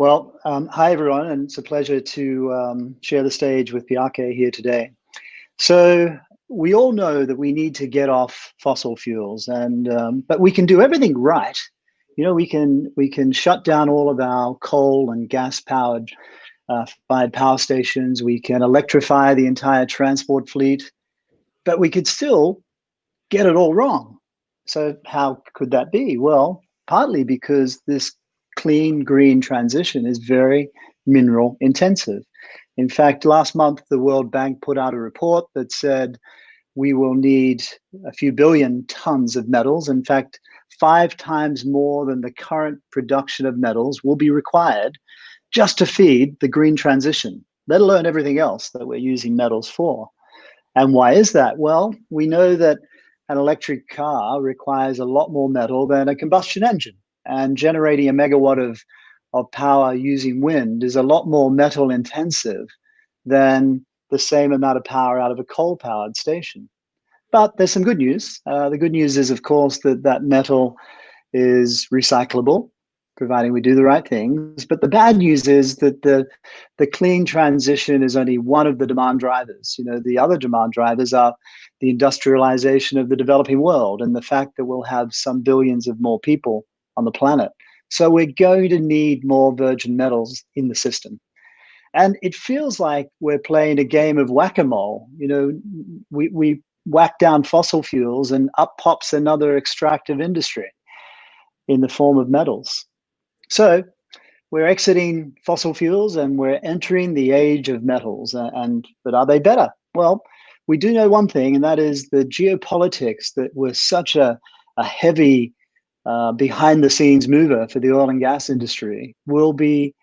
Hi everyone, and it's a pleasure to share the stage with Bjarke here today. So we all know that we need to get off fossil fuels, and but we can do everything right. You know, we can shut down all of our coal and gas powered fired power stations. We can electrify the entire transport fleet, but we could still get it all wrong. So how could that be? Well, partly because this clean green transition is very mineral intensive. In fact, last month, the World Bank put out a report that said we will need a few billion tons of metals. In fact, 5 times more than the current production of metals will be required just to feed the green transition, let alone everything else that we're using metals for. And why is that? Well, we know that an electric car requires a lot more metal than a combustion engine. And generating a megawatt of power using wind is a lot more metal intensive than the same amount of power out of a coal powered station. But there's some good news. The good news is, of course, that metal is recyclable, providing we do the right things. But the bad news is that the clean transition is only one of the demand drivers. You know, the other demand drivers are the industrialization of the developing world and the fact that we'll have some billions of more people on the planet. So we're going to need more virgin metals in the system. And it feels like we're playing a game of whack-a-mole. You know, we whack down fossil fuels and up pops another extractive industry in the form of metals. So we're exiting fossil fuels and we're entering the age of metals. But are they better? Well, we do know one thing, and that is the geopolitics that was such a heavy behind the scenes mover for the oil and gas industry will be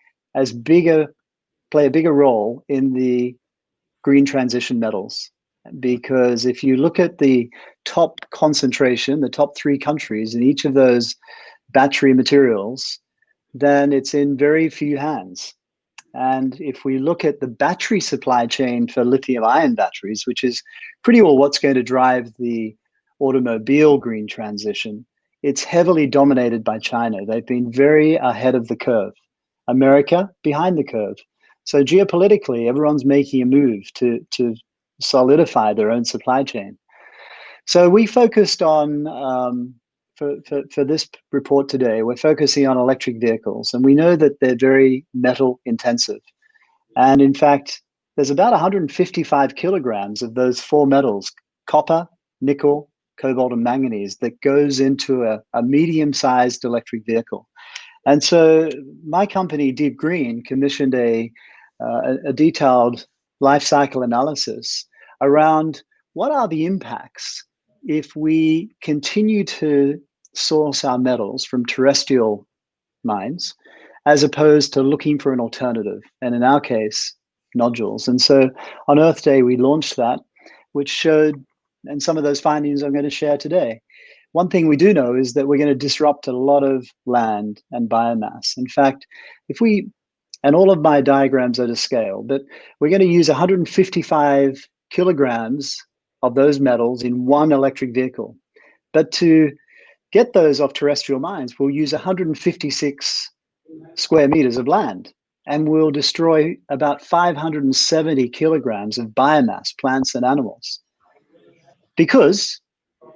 play a bigger role in the green transition metals. Because if you look at the top concentration, the top 3 countries in each of those battery materials, then it's in very few hands. And if we look at the battery supply chain for lithium-ion batteries, which is pretty well what's going to drive the automobile green transition, it's heavily dominated by China. They've been very ahead of the curve. America behind the curve. So geopolitically, everyone's making a move to solidify their own supply chain. So we focused on for this report today, we're focusing on electric vehicles, and we know that they're very metal intensive. And in fact, there's about 155 kilograms of those 4 metals, copper, nickel, cobalt, and manganese, that goes into a medium-sized electric vehicle. And so my company, DeepGreen, commissioned a detailed life cycle analysis around what are the impacts if we continue to source our metals from terrestrial mines, as opposed to looking for an alternative, and in our case, nodules. And so on Earth Day, we launched that, which showed, and some of those findings I'm going to share today. One thing we do know is that we're going to disrupt a lot of land and biomass. In fact, and all of my diagrams are to scale, but we're going to use 155 kilograms of those metals in one electric vehicle. But to get those off terrestrial mines, we'll use 156 square meters of land, and we'll destroy about 570 kilograms of biomass, plants and animals. Because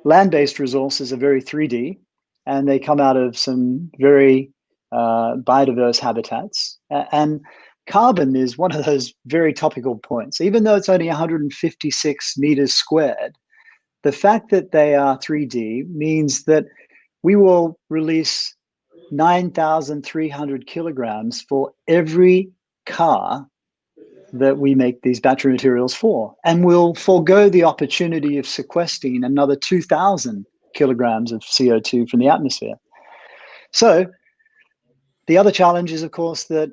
land-based resources are very 3D, and they come out of some very biodiverse habitats. And carbon is one of those very topical points. Even though it's only 156 meters squared, the fact that they are 3D means that we will release 9,300 kilograms for every car that we make these battery materials for. And we'll forego the opportunity of sequestering another 2,000 kilograms of CO2 from the atmosphere. So the other challenge is, of course, that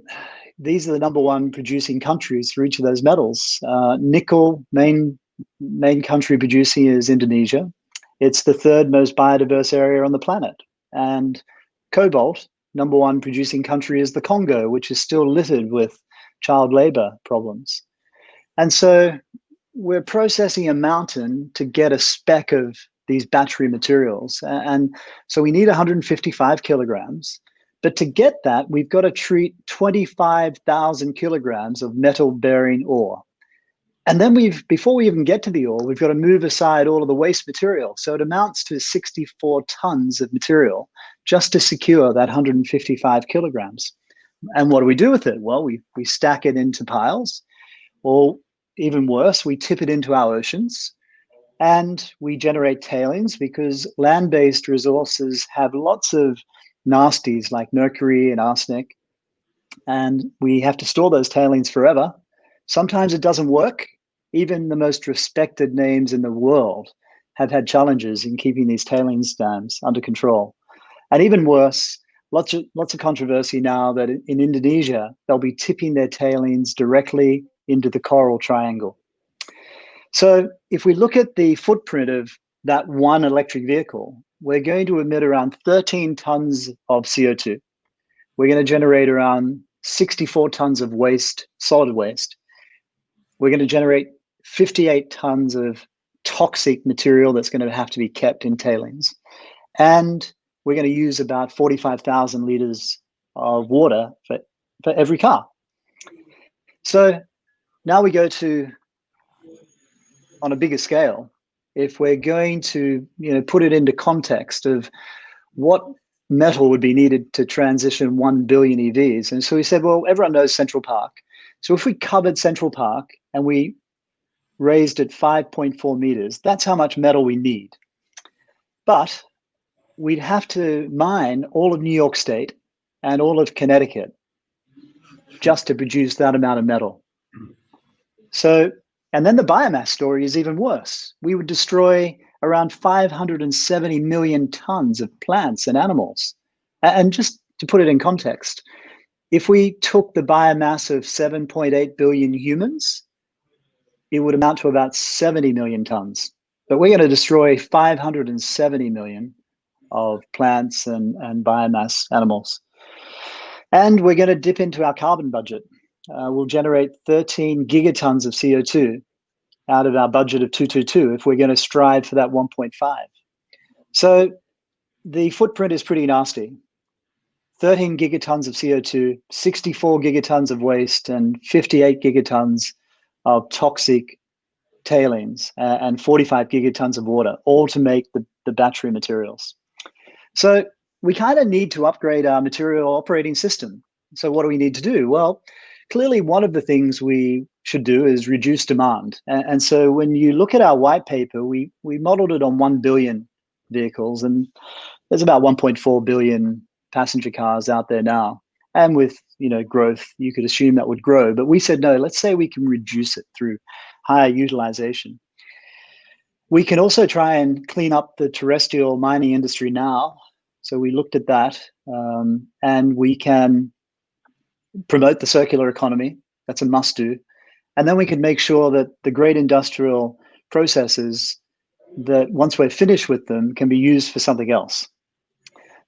these are the #1 producing countries for each of those metals. Nickel, main country producing is Indonesia. It's the 3rd most biodiverse area on the planet. And cobalt, #1 producing country is the Congo, which is still littered with child labor problems. And so we're processing a mountain to get a speck of these battery materials. And so we need 155 kilograms. But to get that, we've got to treat 25,000 kilograms of metal-bearing ore. And then before we even get to the ore, we've got to move aside all of the waste material. So it amounts to 64 tons of material just to secure that 155 kilograms. And what do we do with it? Well, we stack it into piles, or even worse, we tip it into our oceans, and we generate tailings, because land-based resources have lots of nasties like mercury and arsenic, and we have to store those tailings forever. Sometimes it doesn't work. Even the most respected names in the world have had challenges in keeping these tailings dams under control. And even worse, lots of controversy now that in Indonesia, they'll be tipping their tailings directly into the Coral Triangle. So if we look at the footprint of that one electric vehicle, we're going to emit around 13 tons of CO2. We're going to generate around 64 tons of waste, solid waste. We're going to generate 58 tons of toxic material that's going to have to be kept in tailings. And we're going to use about 45,000 liters of water for every car. So now we go to, on a bigger scale, if we're going to put it into context of what metal would be needed to transition 1 billion EVs. And so we said, well, everyone knows Central Park. So if we covered Central Park and we raised it 5.4 meters, that's how much metal we need. But we'd have to mine all of New York State and all of Connecticut just to produce that amount of metal. So, and then the biomass story is even worse. We would destroy around 570 million tons of plants and animals. And just to put it in context, if we took the biomass of 7.8 billion humans, it would amount to about 70 million tons. But we're going to destroy 570 million of plants and biomass animals. And we're going to dip into our carbon budget. We'll generate 13 gigatons of CO2 out of our budget of 222 if we're going to strive for that 1.5. So the footprint is pretty nasty. 13 gigatons of CO2, 64 gigatons of waste, and 58 gigatons of toxic tailings, and 45 gigatons of water, all to make the battery materials. So we kind of need to upgrade our material operating system. So what do we need to do? Well, clearly one of the things we should do is reduce demand. And so when you look at our white paper, we modeled it on 1 billion vehicles, and there's about 1.4 billion passenger cars out there now. And with growth, you could assume that would grow. But we said, no, let's say we can reduce it through higher utilization. We can also try and clean up the terrestrial mining industry now. So we looked at that, and we can promote the circular economy. That's a must do. And then we can make sure that the great industrial processes, that once we're finished with them, can be used for something else.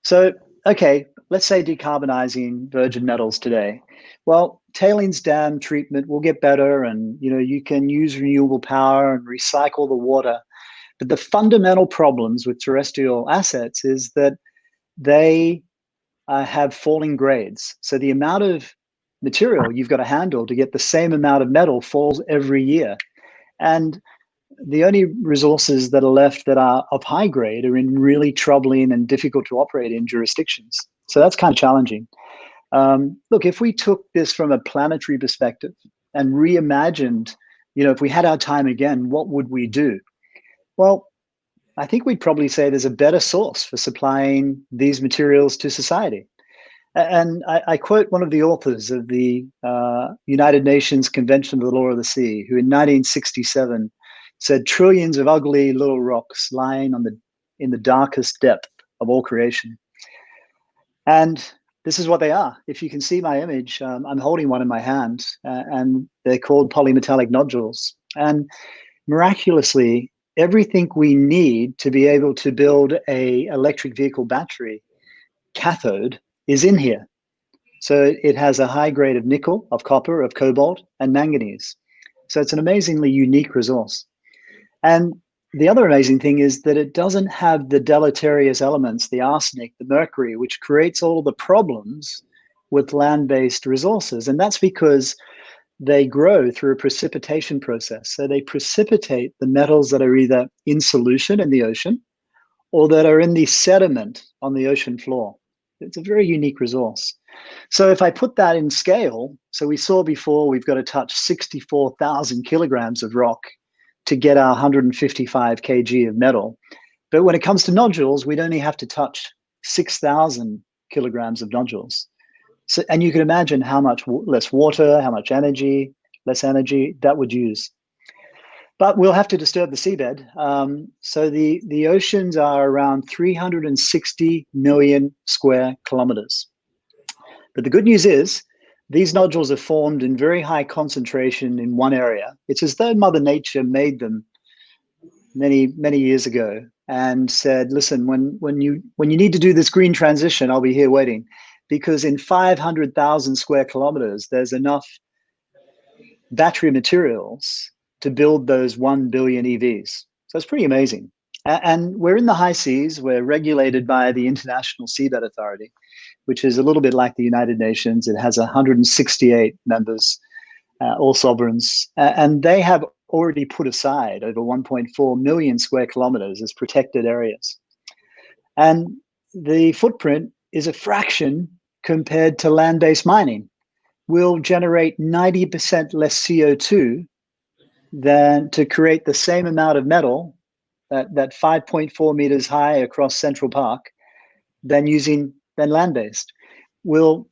So, okay, let's say decarbonizing virgin metals today. Well, tailings dam treatment will get better, and you can use renewable power and recycle the water. But the fundamental problems with terrestrial assets is that they have falling grades. So the amount of material you've got to handle to get the same amount of metal falls every year. And the only resources that are left that are of high grade are in really troubling and difficult to operate in jurisdictions. So that's kind of challenging. Look, if we took this from a planetary perspective and reimagined, if we had our time again, what would we do? Well, I think we'd probably say there's a better source for supplying these materials to society. And I quote one of the authors of the United Nations Convention of the Law of the Sea, who in 1967 said, "Trillions of ugly little rocks lying in the darkest depth of all creation." And this is what they are. If you can see my image, I'm holding one in my hand, and they're called polymetallic nodules. And miraculously, everything we need to be able to build a electric vehicle battery cathode is in here. So it has a high grade of nickel, of copper, of cobalt, and manganese. So it's an amazingly unique resource. And the other amazing thing is that it doesn't have the deleterious elements, the arsenic, the mercury, which creates all the problems with land-based resources. And that's because they grow through a precipitation process. So they precipitate the metals that are either in solution in the ocean or that are in the sediment on the ocean floor. It's a very unique resource. So if I put that in scale, so we saw before we've got to touch 64,000 kilograms of rock to get our 155 kg of metal. But when it comes to nodules, we'd only have to touch 6,000 kilograms of nodules. So, and you can imagine how much less water, how much energy, less energy that would use. But we'll have to disturb the seabed. So the oceans are around 360 million square kilometers. But the good news is these nodules are formed in very high concentration in one area. It's as though Mother Nature made them many years ago and said, listen, when you need to do this green transition, I'll be here waiting. Because in 500,000 square kilometers, there's enough battery materials to build those 1 billion EVs. So it's pretty amazing. And we're in the high seas. We're regulated by the International Seabed Authority, which is a little bit like the United Nations. It has 168 members, all sovereigns, and they have already put aside over 1.4 million square kilometers as protected areas. And the footprint is a fraction compared to land-based mining. Will generate 90% less CO2 than to create the same amount of metal that 5.4 meters high across Central Park than land-based. Will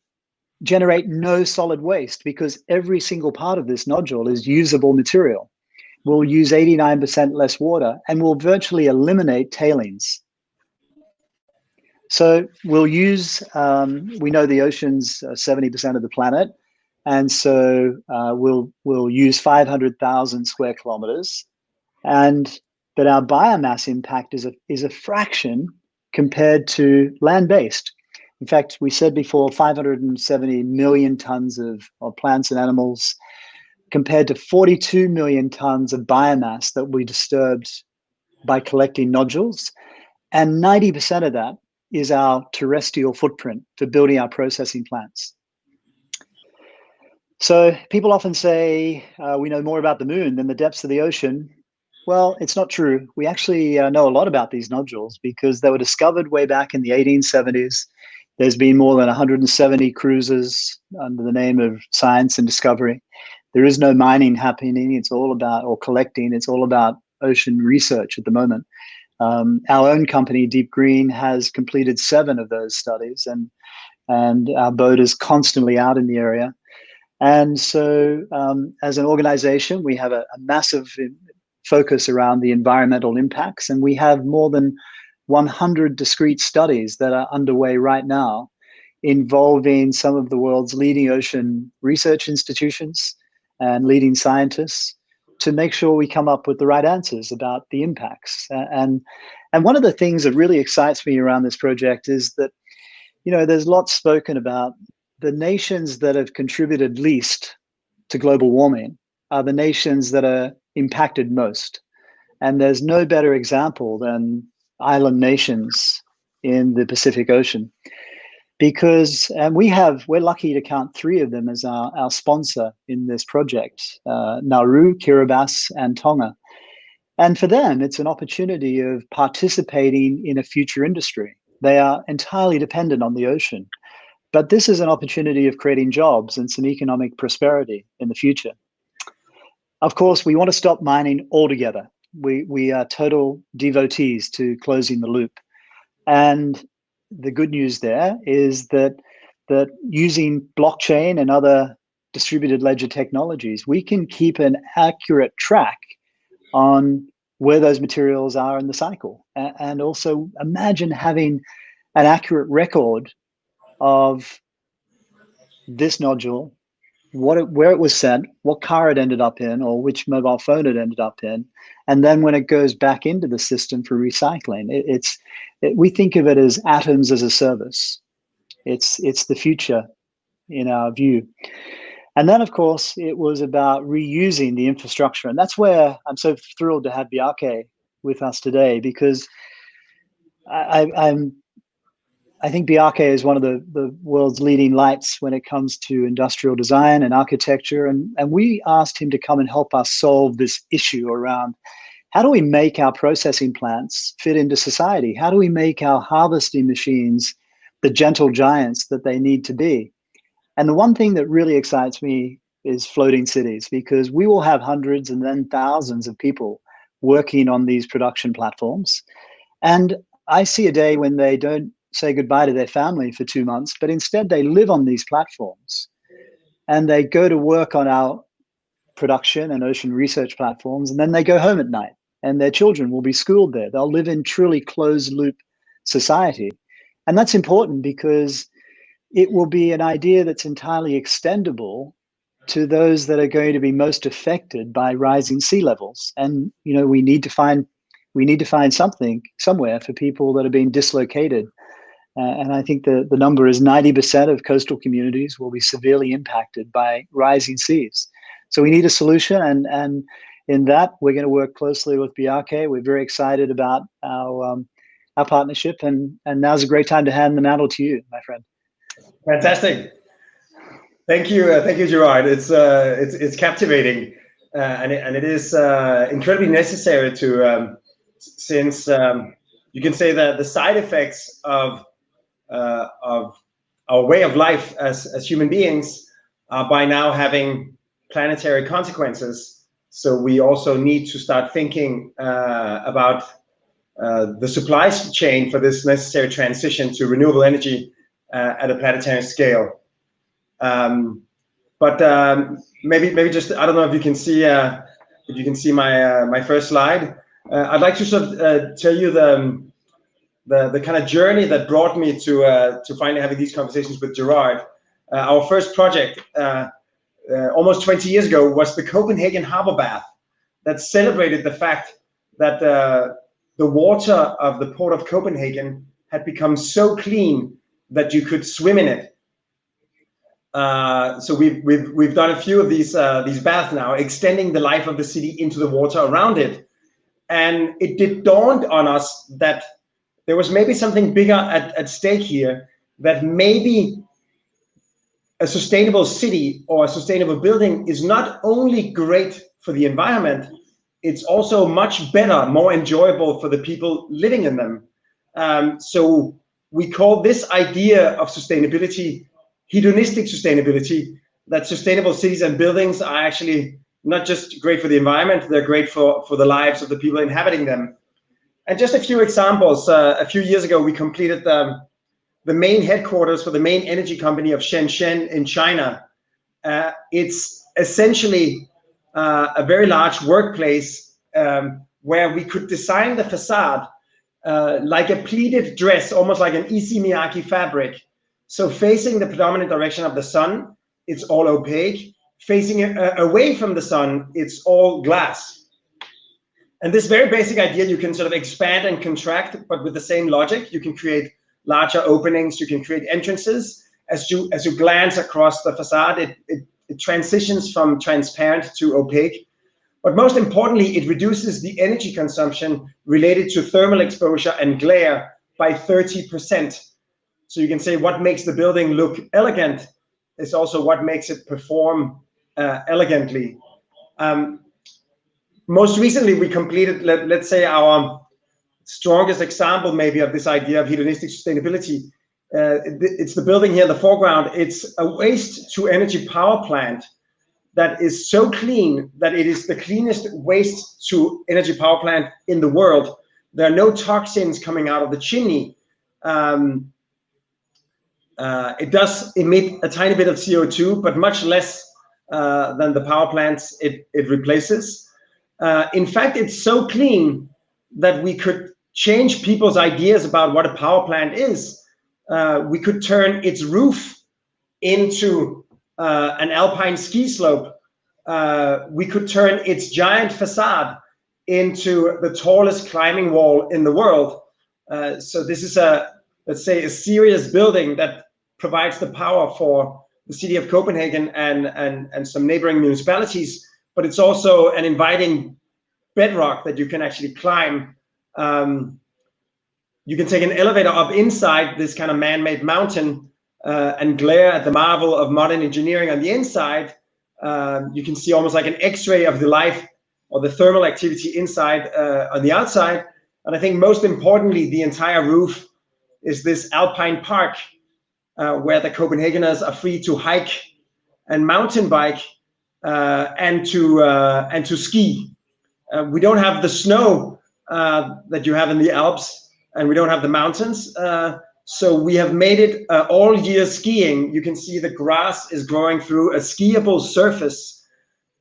generate no solid waste because every single part of this nodule is usable material. Will use 89% less water and will virtually eliminate tailings. So we'll use, we know the ocean's 70% of the planet, and so we'll use 500,000 square kilometers, but our biomass impact is a fraction compared to land-based. In fact, we said before 570 million tons of plants and animals compared to 42 million tons of biomass that we disturbed by collecting nodules, and 90% of that is our terrestrial footprint for building our processing plants. So people often say we know more about the moon than the depths of the ocean. Well, it's not true. We actually know a lot about these nodules because they were discovered way back in the 1870s. There's been more than 170 cruises under the name of science and discovery. There is no mining happening. It's all about, or collecting, it's all about ocean research at the moment. Our own company, DeepGreen, has completed 7 of those studies, and our boat is constantly out in the area. And so as an organization, we have a massive focus around the environmental impacts, and we have more than 100 discrete studies that are underway right now involving some of the world's leading ocean research institutions and leading scientists to make sure we come up with the right answers about the impacts. And one of the things that really excites me around this project is that, you know, there's lots spoken about the nations that have contributed least to global warming are the nations that are impacted most. And there's no better example than island nations in the Pacific Ocean, because we're lucky to count 3 of them as our sponsor in this project, Nauru, Kiribati, and Tonga. And for them, it's an opportunity of participating in a future industry. They are entirely dependent on the ocean. But this is an opportunity of creating jobs and some economic prosperity in the future. Of course, we want to stop mining altogether. We are total devotees to closing the loop. And the good news there is that using blockchain and other distributed ledger technologies, we can keep an accurate track on where those materials are in the cycle. And also imagine having an accurate record of this nodule, where it was sent, what car it ended up in, or which mobile phone it ended up in, and then when it goes back into the system for recycling. We think of it as atoms as a service. It's the future in our view. And then, of course, it was about reusing the infrastructure, and that's where I'm so thrilled to have Bjarke with us today, because I think Bjarke is one of the world's leading lights when it comes to industrial design and architecture. And we asked him to come and help us solve this issue around how do we make our processing plants fit into society? How do we make our harvesting machines the gentle giants that they need to be? And the one thing that really excites me is floating cities, because we will have hundreds and then thousands of people working on these production platforms. And I see a day when they don't say goodbye to their family for 2 months, but instead they live on these platforms and they go to work on our production and ocean research platforms, and then they go home at night and their children will be schooled there. They'll live in truly closed loop society. And that's important because it will be an idea that's entirely extendable to those that are going to be most affected by rising sea levels. And we need to find something somewhere for people that are being dislocated. And I think the number is 90% of coastal communities will be severely impacted by rising seas. So we need a solution, and in that we're going to work closely with Bjarke. We're very excited about our partnership, and now's a great time to hand the mantle to you, my friend. Fantastic. Thank you, Gerard. It's captivating, and it is incredibly necessary to since you can say that the side effects of our way of life as human beings are by now having planetary consequences. So we also need to start thinking about the supply chain for this necessary transition to renewable energy at a planetary scale. But maybe just, I don't know if you can see my first slide. I'd like to sort of tell you the kind of journey that brought me to finally having these conversations with Gerard. Our first project almost 20 years ago was the Copenhagen Harbor Bath, that celebrated the fact that the water of the port of Copenhagen had become so clean that you could swim in it. So we've done a few of these baths now, extending the life of the city into the water around it, and it did dawn on us that there was maybe something bigger at stake here, that maybe a sustainable city or a sustainable building is not only great for the environment, it's also much better, more enjoyable for the people living in them. So we call this idea of sustainability hedonistic sustainability, that sustainable cities and buildings are actually not just great for the environment, they're great for the lives of the people inhabiting them. And just a few examples. A few years ago, we completed the main headquarters for the main energy company of Shenzhen in China. It's essentially a very large workplace where we could design the facade like a pleated dress, almost like an Issey Miyake fabric. So facing the predominant direction of the sun, it's all opaque. Facing away from the sun, it's all glass. And this very basic idea, you can sort of expand and contract, but with the same logic. You can create larger openings, you can create entrances. As you glance across the facade, it transitions from transparent to opaque. But most importantly, it reduces the energy consumption related to thermal exposure and glare by 30%. So you can say what makes the building look elegant is also what makes it perform elegantly. Most recently, we completed, let's say, our strongest example maybe of this idea of hedonistic sustainability. It's the building here in the foreground. It's a waste to energy power plant that is so clean that it is the cleanest waste to energy power plant in the world. There are no toxins coming out of the chimney. It does emit a tiny bit of CO2, but much less than the power plants it replaces. In fact, it's so clean that we could change people's ideas about what a power plant is. We could turn its roof into an alpine ski slope. We could turn its giant facade into the tallest climbing wall in the world. So this is let's say, a serious building that provides the power for the city of Copenhagen and some neighboring municipalities, but it's also an inviting bedrock that you can actually climb You can take an elevator up inside this kind of man-made mountain and glare at the marvel of modern engineering on the inside. You can see almost like an X-ray of the life or the thermal activity inside on the outside. And I think most importantly, the entire roof is this alpine park where the Copenhageners are free to hike and mountain bike and to ski. We don't have the snow that you have in the Alps, and we don't have the mountains. So we have made it all year skiing. You can see the grass is growing through a skiable surface.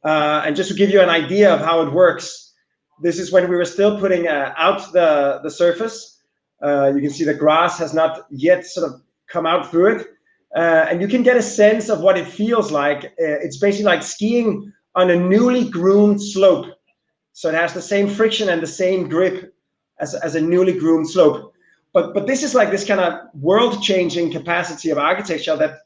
And just to give you an idea of how it works, this is when we were still putting out the surface. You can see the grass has not yet sort of come out through it. And you can get a sense of what it feels like. It's basically like skiing on a newly groomed slope. So it has the same friction and the same grip as a newly groomed slope. But this is like this kind of world-changing capacity of architecture that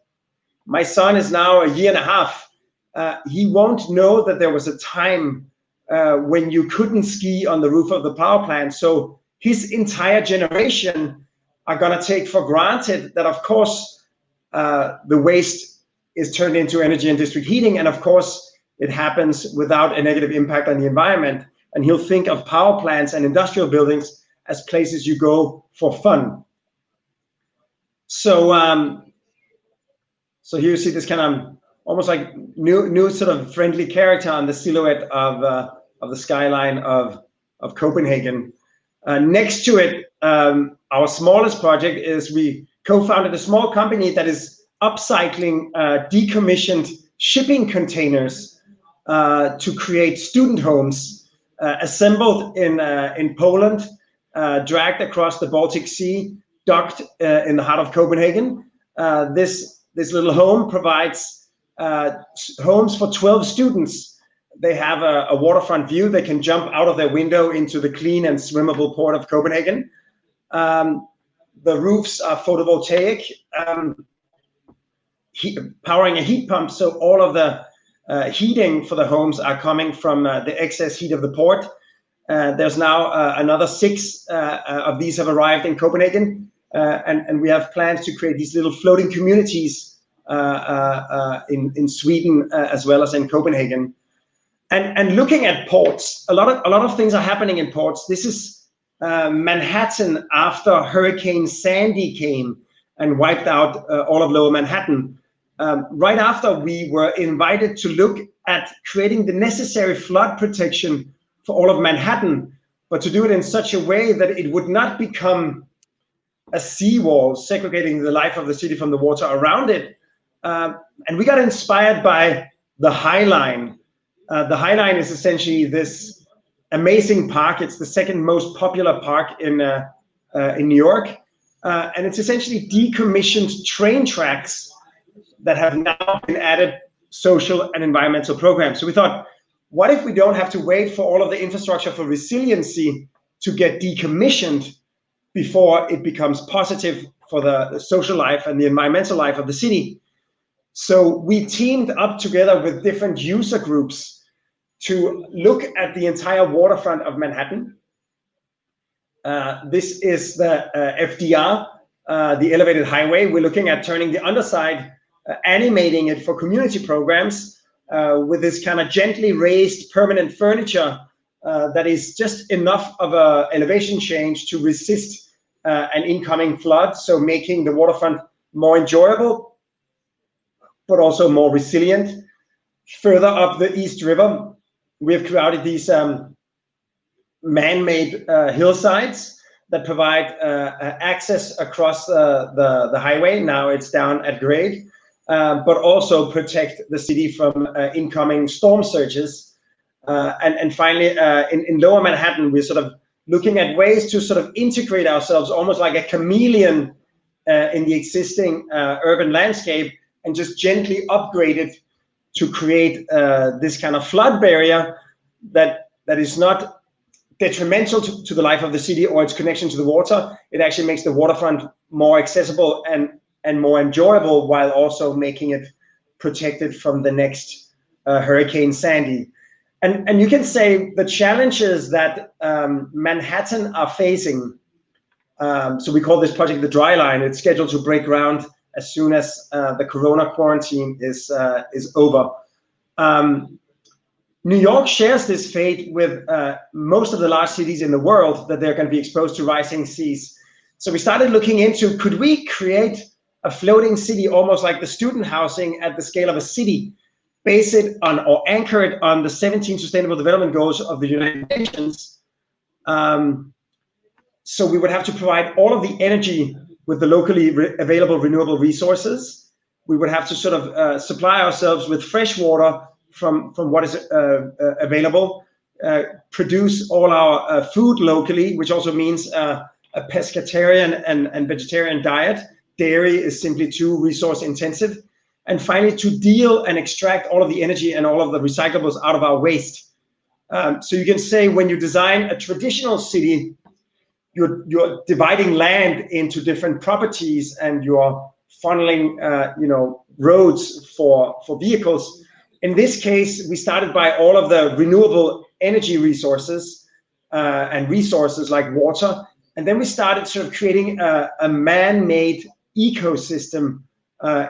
my son is now 1.5 years. He won't know that there was a time when you couldn't ski on the roof of the power plant. So his entire generation are going to take for granted that, of course, the waste is turned into energy and district heating. And of course, it happens without a negative impact on the environment. And he'll think of power plants and industrial buildings as places you go for fun. So, so here you see this kind of almost like new sort of friendly character on the silhouette of the skyline of Copenhagen. Next to it, our smallest project is we co-founded a small company that is upcycling decommissioned shipping containers to create student homes assembled in Poland, dragged across the Baltic Sea, docked in the heart of Copenhagen. This little home provides homes for 12 students. They have a waterfront view. They can jump out of their window into the clean and swimmable port of Copenhagen. The roofs are photovoltaic, powering a heat pump. So all of the heating for the homes are coming from the excess heat of the port. There's now another 6 of these have arrived in Copenhagen. And we have plans to create these little floating communities in Sweden as well as in Copenhagen. And looking at ports, a lot of things are happening in ports. This is Manhattan after Hurricane Sandy came and wiped out all of Lower Manhattan. Right after, we were invited to look at creating the necessary flood protection for all of Manhattan, but to do it in such a way that it would not become a seawall segregating the life of the city from the water around it. And we got inspired by the High Line. The High Line is essentially this amazing park. It's the second most popular park in New York. And it's essentially decommissioned train tracks that have now been added social and environmental programs. So we thought, what if we don't have to wait for all of the infrastructure for resiliency to get decommissioned before it becomes positive for the social life and the environmental life of the city? So we teamed up together with different user groups to look at the entire waterfront of Manhattan. This is the FDR, the elevated highway. We're looking at turning the underside, animating it for community programs with this kind of gently raised permanent furniture that is just enough of an elevation change to resist an incoming flood. So making the waterfront more enjoyable, but also more resilient. Further up the East River, we have created these man-made hillsides that provide access across the highway. Now it's down at grade, but also protect the city from incoming storm surges. And finally, in Lower Manhattan, we're sort of looking at ways to sort of integrate ourselves almost like a chameleon in the existing urban landscape and just gently upgrade it to create this kind of flood barrier that is not detrimental to the life of the city or its connection to the water. It actually makes the waterfront more accessible and more enjoyable, while also making it protected from the next Hurricane Sandy. And you can say the challenges that Manhattan are facing. So we call this project the Dry Line. It's scheduled to break ground as soon as the Corona quarantine is over. New York shares this fate with most of the large cities in the world, that they're going to be exposed to rising seas. So we started looking into, could we create a floating city almost like the student housing at the scale of a city, base it on or anchor it on the 17 Sustainable Development Goals of the United Nations. So we would have to provide all of the energy with the locally available renewable resources. We would have to sort of supply ourselves with fresh water from what is available, produce all our food locally, which also means a pescatarian and vegetarian diet. Dairy is simply too resource intensive. And finally, to deal and extract all of the energy and all of the recyclables out of our waste. So you can say, when you design a traditional city, you're dividing land into different properties, and you're funneling roads for vehicles. In this case, we started by all of the renewable energy resources and resources like water. And then we started sort of creating a man-made ecosystem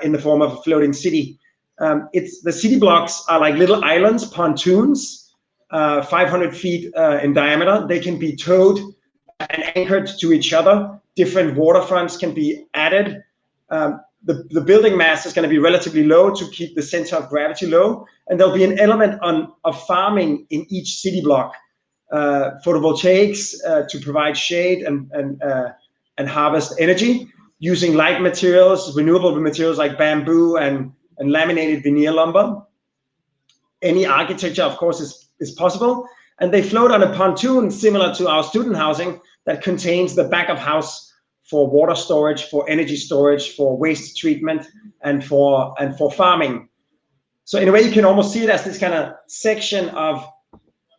in the form of a floating city. The city blocks are like little islands, pontoons, 500 feet in diameter. They can be towed and anchored to each other. Different waterfronts can be added. The building mass is going to be relatively low to keep the center of gravity low. And there'll be an element of farming in each city block. Photovoltaics to provide shade and harvest energy, using light materials, renewable materials like bamboo and laminated veneer lumber. Any architecture, of course, is possible. And they float on a pontoon similar to our student housing that contains the back of house for water storage, for energy storage, for waste treatment, and for farming. So in a way, you can almost see it as this kind of section of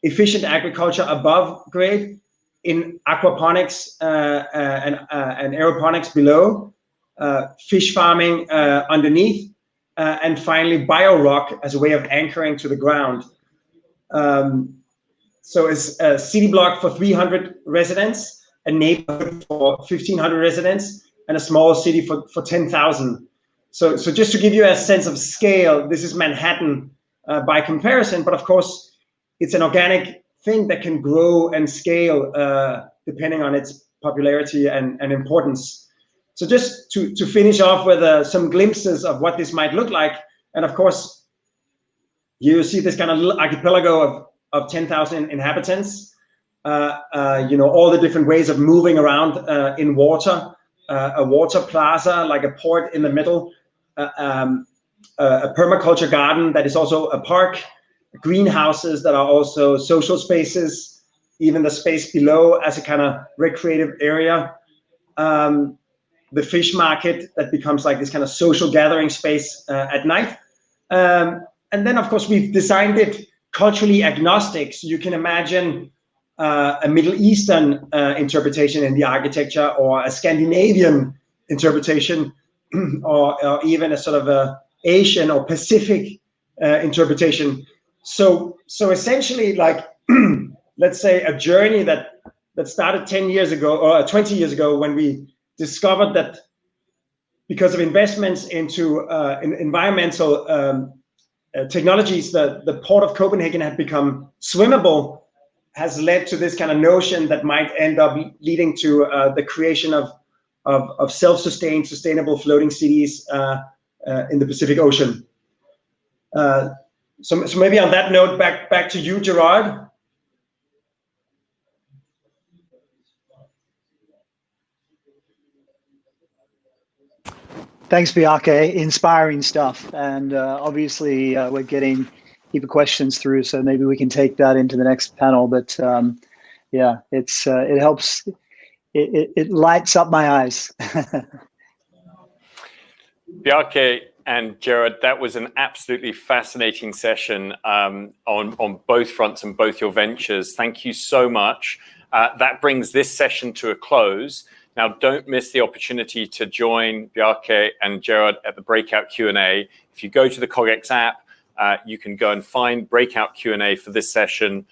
efficient agriculture above grade, in aquaponics and aeroponics below, fish farming underneath, and finally biorock as a way of anchoring to the ground. So it's a city block for 300 residents, a neighborhood for 1,500 residents, and a small city for 10,000. So just to give you a sense of scale, this is Manhattan by comparison, but of course, it's an organic thing that can grow and scale depending on its popularity and importance. So just to finish off with some glimpses of what this might look like, and of course, you see this kind of little archipelago of 10,000 inhabitants, all the different ways of moving around in water, a water plaza, like a port in the middle, a permaculture garden that is also a park, greenhouses that are also social spaces, even the space below as a kind of recreative area, the fish market that becomes like this kind of social gathering space at night. And then, of course, we've designed it culturally agnostic. So you can imagine a Middle Eastern interpretation in the architecture, or a Scandinavian interpretation, or even a sort of a Asian or Pacific interpretation. So essentially, like, let's say a journey that started 10 years ago or 20 years ago, when we discovered that because of investments into environmental technologies, the port of Copenhagen had become swimmable, has led to this kind of notion that might end up leading to the creation of self-sustained, sustainable floating cities in the Pacific Ocean. So maybe on that note, back to you, Gerard. Thanks, Bjarke. Inspiring stuff. And obviously, we're getting heap of questions through, so maybe we can take that into the next panel. But yeah, it helps. It lights up my eyes. Bjarke and Gerard, that was an absolutely fascinating session on both fronts and both your ventures. Thank you so much. That brings this session to a close. Now, don't miss the opportunity to join Bjarke and Gerard at the breakout Q&A. If you go to the CogX app, you can go and find breakout Q&A for this session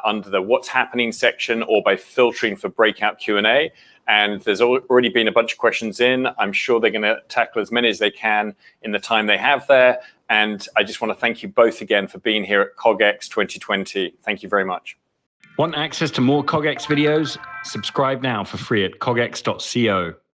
under the What's Happening section, or by filtering for breakout Q&A. And there's already been a bunch of questions in. I'm sure they're going to tackle as many as they can in the time they have there. And I just want to thank you both again for being here at CogX 2020. Thank you very much. Want access to more CogX videos? Subscribe now for free at cogx.co.